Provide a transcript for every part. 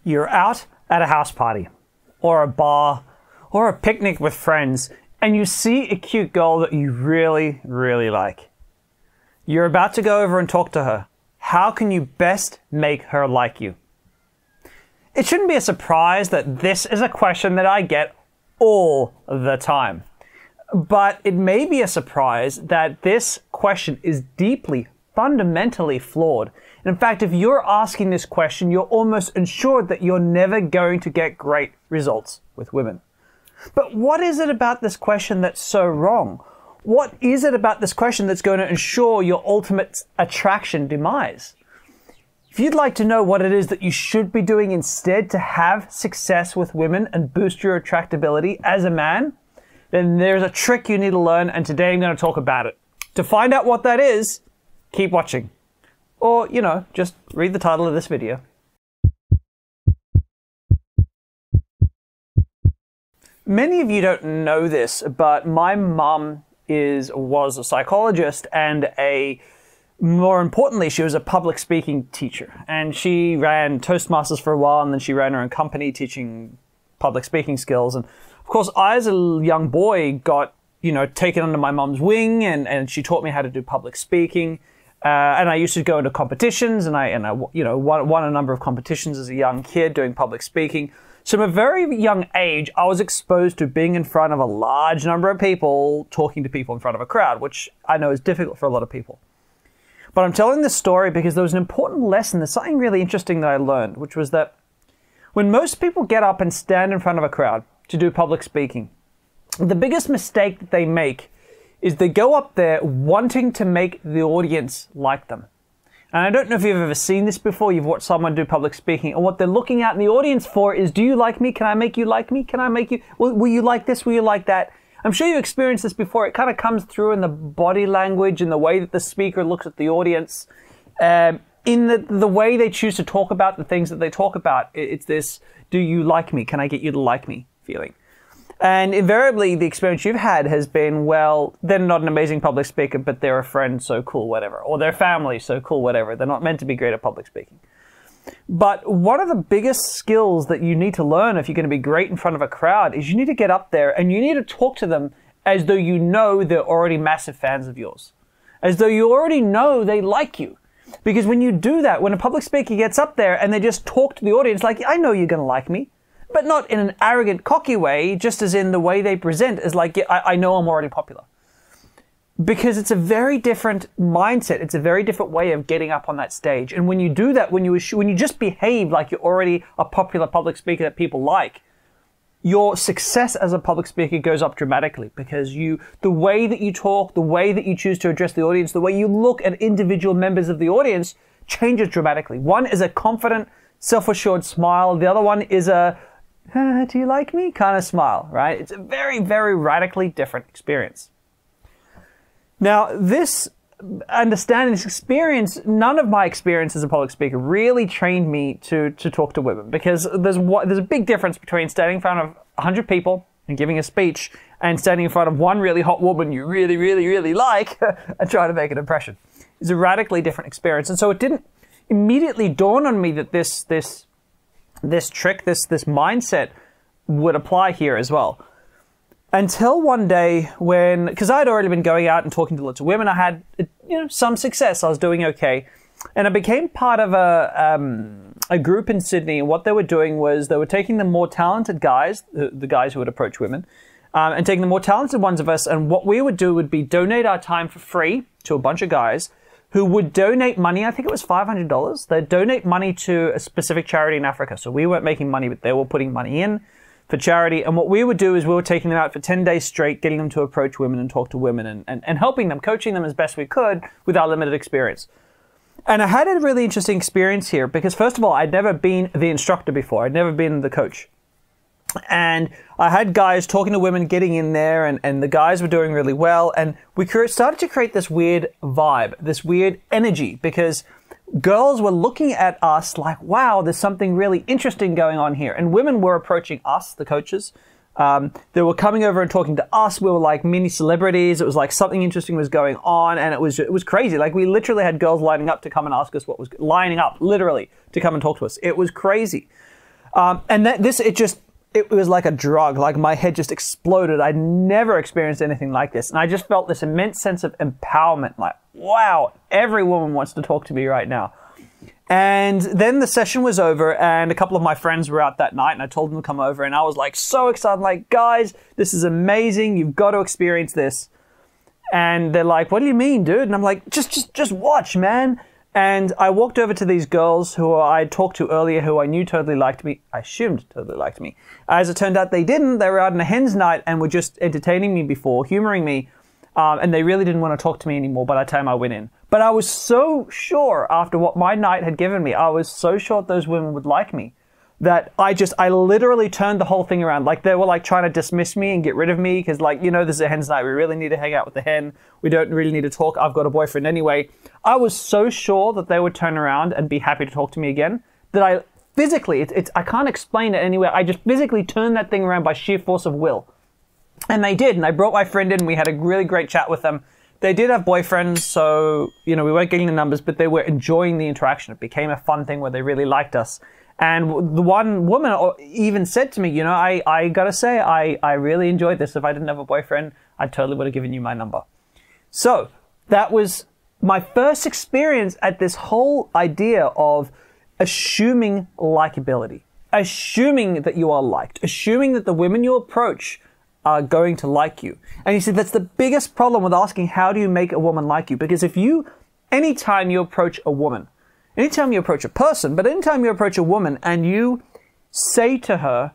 You're out at a house party, or a bar, or a picnic with friends, and you see a cute girl that you really, really like. You're about to go over and talk to her. How can you best make her like you? It shouldn't be a surprise that this is a question that I get all the time. But it may be a surprise that this question is deeply, fundamentally flawed. In fact, if you're asking this question, you're almost ensured that you're never going to get great results with women. But what is it about this question that's so wrong? What is it about this question that's going to ensure your ultimate attraction demise? If you'd like to know what it is that you should be doing instead to have success with women and boost your attractability as a man, then there's a trick you need to learn, and today I'm going to talk about it. To find out what that is, keep watching. Or, just read the title of this video. Many of you don't know this, but my mum was a psychologist and more importantly, she was a public speaking teacher. And she ran Toastmasters for a while, and then she ran her own company teaching public speaking skills. And of course, I as a young boy got, taken under my mum's wing, and she taught me how to do public speaking. And I used to go into competitions, and I won a number of competitions as a young kid doing public speaking. So from a very young age, I was exposed to being in front of a large number of people, talking to people in front of a crowd, which I know is difficult for a lot of people. But I'm telling this story because there was an important lesson. There's something really interesting that I learned, which was that when most people get up and stand in front of a crowd to do public speaking, the biggest mistake that they make is they go up there wanting to make the audience like them. And I don't know if you've ever seen this before. You've watched someone do public speaking, and what they're looking at in the audience for is, do you like me? Can I make you like me? Can I make you? Will you like this? Will you like that? I'm sure you've experienced this before. It kind of comes through in the body language and the way that the speaker looks at the audience, in the way they choose to talk about the things that they talk about. It's this, do you like me? Can I get you to like me feeling? And invariably, the experience you've had has been, well, they're not an amazing public speaker, but they're a friend, so cool, whatever. Or their family, so cool, whatever. They're not meant to be great at public speaking. But one of the biggest skills that you need to learn if you're going to be great in front of a crowd is you need to get up there and you need to talk to them as though you know they're already massive fans of yours. As though you already know they like you. Because when you do that, when a public speaker gets up there and they just talk to the audience like, I know you're going to like me. But not in an arrogant, cocky way, just as in the way they present is like, yeah, I know I'm already popular. Because it's a very different mindset. It's a very different way of getting up on that stage. And when you do that, when you just behave like you're already a popular public speaker that people like, your success as a public speaker goes up dramatically because the way that you talk, the way that you choose to address the audience, the way you look at individual members of the audience changes dramatically. One is a confident, self-assured smile. The other one is a, do you like me? Kind of smile, right? It's a very, very radically different experience. Now, this understanding, this experience, none of my experience as a public speaker really trained me to talk to women because there's a big difference between standing in front of 100 people and giving a speech and standing in front of one really hot woman you really, really, really like and trying to make an impression. It's a radically different experience. And so it didn't immediately dawn on me that this trick, this mindset would apply here as well. Until one day when, because I'd already been going out and talking to lots of women, I had, some success. I was doing okay. And I became part of a group in Sydney. And what they were doing was they were taking the more talented guys, the guys who would approach women, and taking the more talented ones of us. And what we would do would be donate our time for free to a bunch of guys who would donate money. I think it was $500. They'd donate money to a specific charity in Africa. So we weren't making money, but they were putting money in for charity. And what we would do is we were taking them out for 10 days straight, getting them to approach women and talk to women and helping them, coaching them as best we could with our limited experience. And I had a really interesting experience here because, first of all, I'd never been the instructor before. I'd never been the coach. And I had guys talking to women, getting in there, and the guys were doing really well. And we started to create this weird vibe, this weird energy, because girls were looking at us like, wow, there's something really interesting going on here. And women were approaching us, the coaches. They were coming over and talking to us. We were like mini celebrities. It was like something interesting was going on, and it was crazy. Like we literally had girls lining up to come and ask us what was lining up, literally, to come and talk to us. It was crazy. And it was like a drug. Like my head just exploded. I'd never experienced anything like this. And I just felt this immense sense of empowerment. Like, wow, every woman wants to talk to me right now. And then the session was over and a couple of my friends were out that night and I told them to come over and I was like so excited. Like, guys, this is amazing. You've got to experience this. And they're like, what do you mean, dude? And I'm like, just watch, man. And I walked over to these girls who I talked to earlier who I knew totally liked me. I assumed totally liked me. As it turned out, they didn't. They were out on a hen's night and were just entertaining me before, humoring me. And they really didn't want to talk to me anymore by the time I went in. But I was so sure after what my night had given me, I was so sure those women would like me, that I literally turned the whole thing around. Like they were like trying to dismiss me and get rid of me because like, you know, this is a hen's night. We really need to hang out with the hen. We don't really need to talk. I've got a boyfriend anyway. I was so sure that they would turn around and be happy to talk to me again that I physically, I can't explain it anywhere. I just physically turned that thing around by sheer force of will. And they did. And I brought my friend in and we had a really great chat with them. They did have boyfriends, so, you know, we weren't getting the numbers, but they were enjoying the interaction. It became a fun thing where they really liked us. And the one woman even said to me, you know, I gotta say, I really enjoyed this. If I didn't have a boyfriend, I totally would have given you my number. So that was my first experience at this whole idea of assuming likability, assuming that you are liked, assuming that the women you approach are going to like you. And you see, that's the biggest problem with asking, how do you make a woman like you? Because anytime you approach a woman, anytime you approach a person, but anytime you approach a woman and you say to her,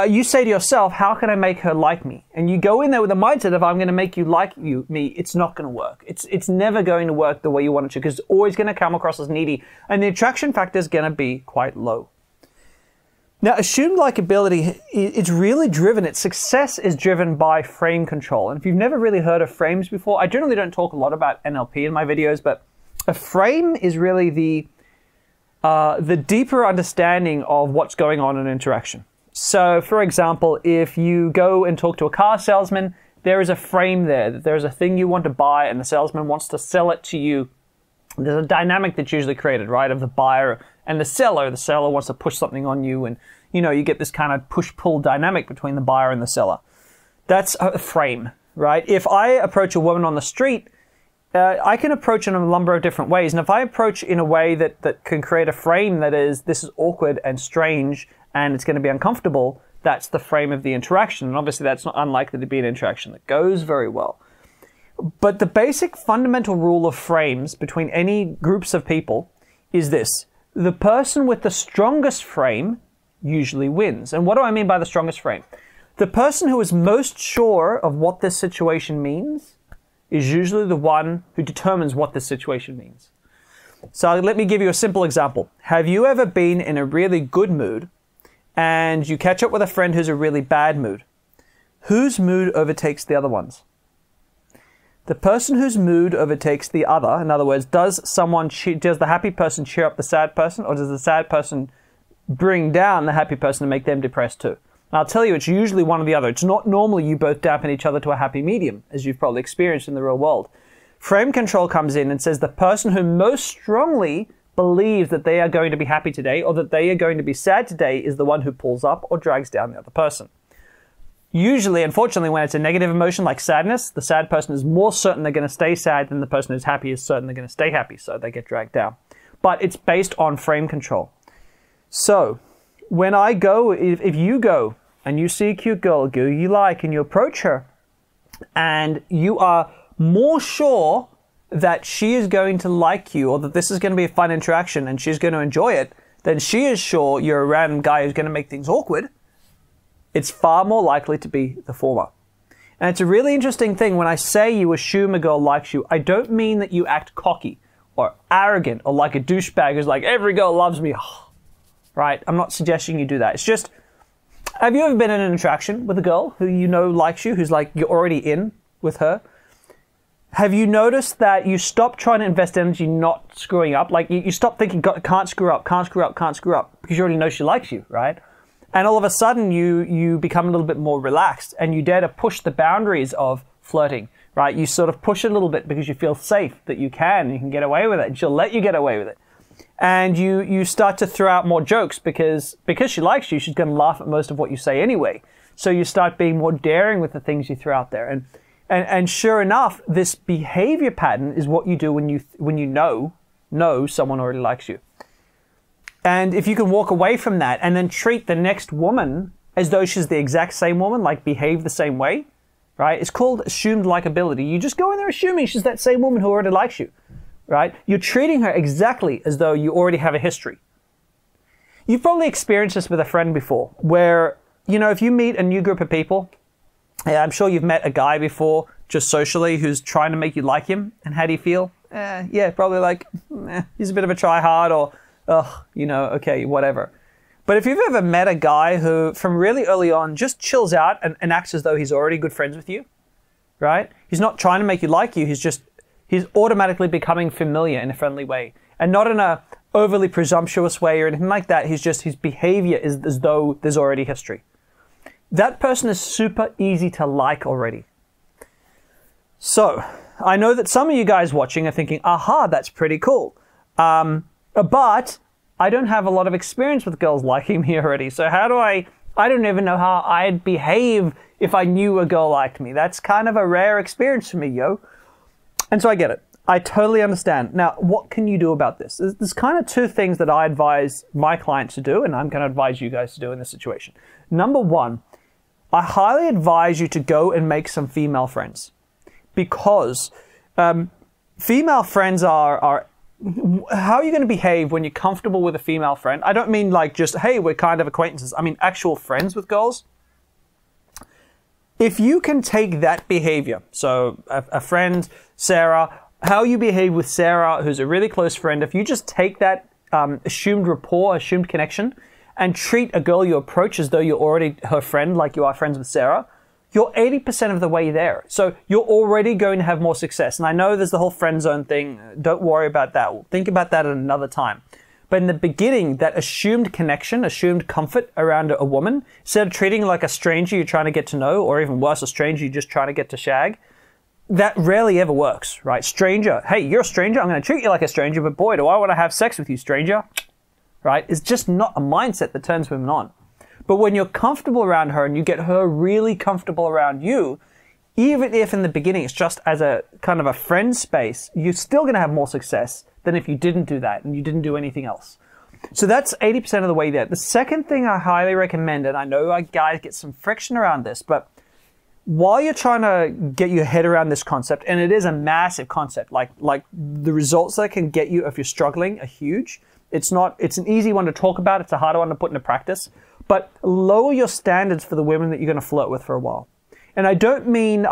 you say to yourself, how can I make her like me? And you go in there with the mindset of, I'm going to make you like me, it's not going to work. It's never going to work the way you want it to, because it's always going to come across as needy. And the attraction factor is going to be quite low. Now, assumed likability, it's really driven, its success is driven by frame control. And if you've never really heard of frames before, I generally don't talk a lot about NLP in my videos, but a frame is really the deeper understanding of what's going on in interaction. So, for example, if you go and talk to a car salesman, there is a frame there. There's a thing you want to buy and the salesman wants to sell it to you. There's a dynamic that's usually created, right, of the buyer and the seller. The seller wants to push something on you and, you know, you get this kind of push-pull dynamic between the buyer and the seller. That's a frame, right? If I approach a woman on the street, I can approach in a number of different ways. And if I approach in a way that can create a frame that is, this is awkward and strange and it's going to be uncomfortable, that's the frame of the interaction. And obviously that's not unlikely to be an interaction that goes very well. But the basic fundamental rule of frames between any groups of people is this. The person with the strongest frame usually wins. And what do I mean by the strongest frame? The person who is most sure of what this situation means is usually the one who determines what this situation means. So let me give you a simple example. Have you ever been in a really good mood and you catch up with a friend who's in a really bad mood? Whose mood overtakes the other one's? The person whose mood overtakes the other, in other words, does the happy person cheer up the sad person, or does the sad person bring down the happy person and make them depressed too? And I'll tell you, it's usually one or the other. It's not normally you both dampen each other to a happy medium, as you've probably experienced in the real world. Frame control comes in and says the person who most strongly believes that they are going to be happy today or that they are going to be sad today is the one who pulls up or drags down the other person. Usually, unfortunately, when it's a negative emotion like sadness, the sad person is more certain they're going to stay sad than the person who's happy is certain they're going to stay happy, so they get dragged down. But it's based on frame control. So, when I go, if you go and you see a cute girl who you like and you approach her and you are more sure that she is going to like you or that this is going to be a fun interaction and she's going to enjoy it, then she is sure you're a random guy who's going to make things awkward. It's far more likely to be the former. And it's a really interesting thing. When I say you assume a girl likes you, I don't mean that you act cocky or arrogant or like a douchebag who's like, every girl loves me, right? I'm not suggesting you do that. It's just, have you ever been in an interaction with a girl who you know likes you, who's like, you're already in with her? Have you noticed that you stop trying to invest energy not screwing up? Like you stop thinking, can't screw up, can't screw up, can't screw up, because you already know she likes you, right? And all of a sudden, you become a little bit more relaxed and you dare to push the boundaries of flirting, right? You sort of push it a little bit because you feel safe that you can get away with it and she'll let you get away with it. And you start to throw out more jokes because she likes you, she's going to laugh at most of what you say anyway. So you start being more daring with the things you throw out there. And sure enough, this behavior pattern is what you do when you know someone already likes you. And if you can walk away from that and then treat the next woman as though she's the exact same woman, like behave the same way, right? It's called assumed likability. You just go in there assuming she's that same woman who already likes you, right? You're treating her exactly as though you already have a history. You've probably experienced this with a friend before, where, you know, if you meet a new group of people, I'm sure you've met a guy before, just socially, who's trying to make you like him. And how do you feel? Yeah, probably like, he's a bit of a try-hard, or, you know, okay, whatever. But if you've ever met a guy who, from really early on, just chills out and acts as though he's already good friends with you, right? He's not trying to make you like you, he's automatically becoming familiar in a friendly way. And not in a overly presumptuous way or anything like that. His behavior is as though there's already history. That person is super easy to like already. So, I know that some of you guys watching are thinking, aha, that's pretty cool. But I don't have a lot of experience with girls liking me already. So how do I don't even know how I'd behave if I knew a girl liked me. That's kind of a rare experience for me, yo. And so I get it. I totally understand. Now, what can you do about this? There's kind of two things that I advise my clients to do, and I'm going to advise you guys to do in this situation. Number one, I highly advise you to go and make some female friends, because female friends are how are you going to behave when you're comfortable with a female friend? I don't mean like just, hey, we're kind of acquaintances. I mean actual friends with girls. If you can take that behavior, so a friend, Sarah, how you behave with Sarah, who's a really close friend, if you just take that assumed rapport, assumed connection, and treat a girl you approach as though you're already her friend, like you are friends with Sarah, you're 80% of the way there. So you're already going to have more success. And I know there's the whole friend zone thing. Don't worry about that. We'll think about that at another time. But in the beginning, that assumed connection, assumed comfort around a woman, instead of treating her like a stranger you're trying to get to know, or even worse, a stranger you're just trying to get to shag, that rarely ever works, right? Stranger, hey, you're a stranger, I'm going to treat you like a stranger, but boy, do I want to have sex with you, stranger, right? It's just not a mindset that turns women on. But when you're comfortable around her and you get her really comfortable around you, even if in the beginning it's just as a kind of a friend space, you're still going to have more success than if you didn't do that and you didn't do anything else. So that's 80% of the way there. The second thing I highly recommend, and I know guys get some friction around this, but while you're trying to get your head around this concept, and it is a massive concept, like the results that it can get you if you're struggling are huge. It's an easy one to talk about. It's a harder one to put into practice. But lower your standards for the women that you're going to flirt with for a while. And I don't mean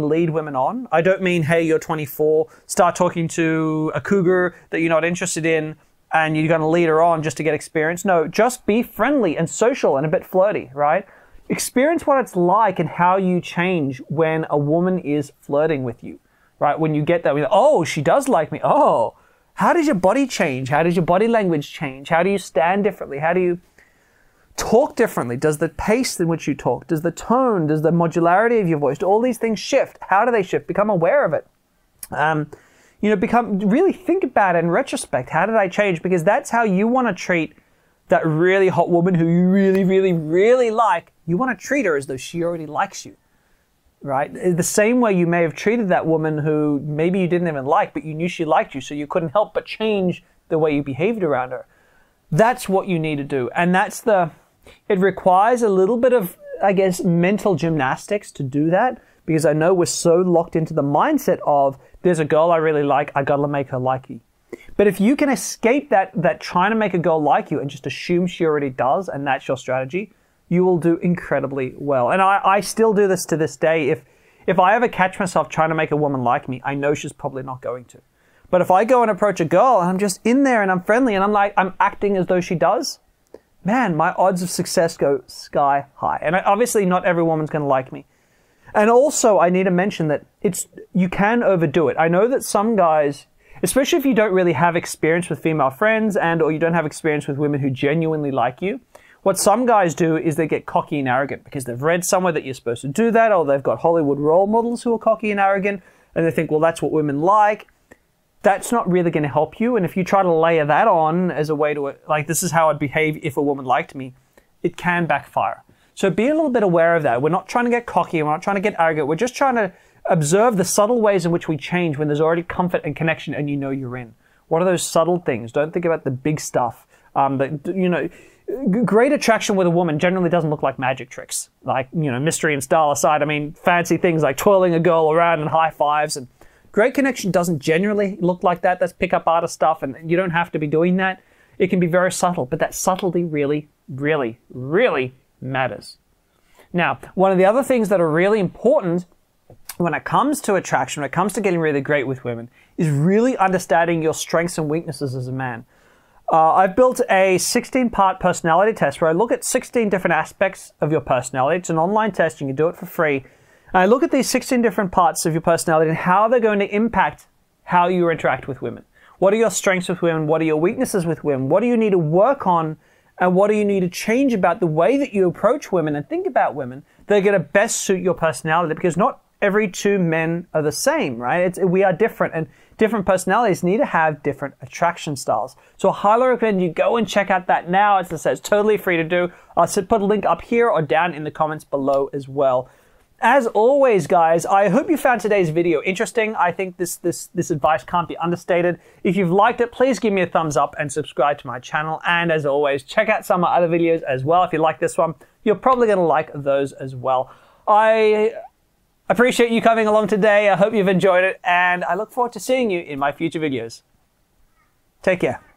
lead women on. I don't mean, hey, you're 24, start talking to a cougar that you're not interested in, and you're going to lead her on just to get experience. No, just be friendly and social and a bit flirty, right? Experience what it's like and how you change when a woman is flirting with you, right? When you get that, oh, she does like me. Oh, how does your body change? How does your body language change? How do you stand differently? How do you talk differently? Does the pace in which you talk, does the tone, does the modularity of your voice, do all these things shift? How do they shift? Become aware of it. Really think about it in retrospect. How did I change? Because that's how you want to treat that really hot woman who you really, really, really like. You want to treat her as though she already likes you, right? The same way you may have treated that woman who maybe you didn't even like, but you knew she liked you, so you couldn't help but change the way you behaved around her. That's what you need to do. And it requires a little bit of, I guess, mental gymnastics to do that, because I know we're so locked into the mindset of, there's a girl I really like, I gotta make her like me. But if you can escape that trying to make a girl like you and just assume she already does, and that's your strategy, you will do incredibly well. And I still do this to this day. If I ever catch myself trying to make a woman like me, I know she's probably not going to. But if I go and approach a girl and I'm just in there and I'm friendly and I'm acting as though she does, man, my odds of success go sky high. And obviously not every woman's going to like me. And also I need to mention that you can overdo it. I know that some guys, especially if you don't really have experience with female friends or you don't have experience with women who genuinely like you, what some guys do is they get cocky and arrogant because they've read somewhere that you're supposed to do that, or they've got Hollywood role models who are cocky and arrogant, and they think, well, that's what women like. that's not really going to help you. And if you try to layer that on as a way to, like, this is how I'd behave if a woman liked me, it can backfire. So be a little bit aware of that. We're not trying to get cocky. We're not trying to get arrogant. We're just trying to observe the subtle ways in which we change when there's already comfort and connection and you know you're in. What are those subtle things? Don't think about the big stuff. Great attraction with a woman generally doesn't look like magic tricks. Like, mystery and style aside, I mean, fancy things like twirling a girl around and high fives. And great connection doesn't generally look like that. That's pickup artist stuff, and you don't have to be doing that. It can be very subtle, but that subtlety really, really, really matters. Now, one of the other things that are really important when it comes to attraction, when it comes to getting really great with women, is really understanding your strengths and weaknesses as a man. I've built a 16-part personality test where I look at 16 different aspects of your personality. It's an online test. You can do it for free. And I look at these 16 different parts of your personality and how they're going to impact how you interact with women. What are your strengths with women? What are your weaknesses with women? What do you need to work on? And what do you need to change about the way that you approach women and think about women that are going to best suit your personality? Because not every two men are the same, right? We are different, and different personalities need to have different attraction styles. So I highly recommend you go and check out that now. As I said, it's totally free to do. I'll put a link up here or down in the comments below as well. As always, guys, I hope you found today's video interesting. I think this advice can't be understated. If you've liked it, please give me a thumbs up and subscribe to my channel. And as always, check out some of my other videos as well. If you like this one, you're probably going to like those as well. I appreciate you coming along today. I hope you've enjoyed it, and I look forward to seeing you in my future videos. Take care.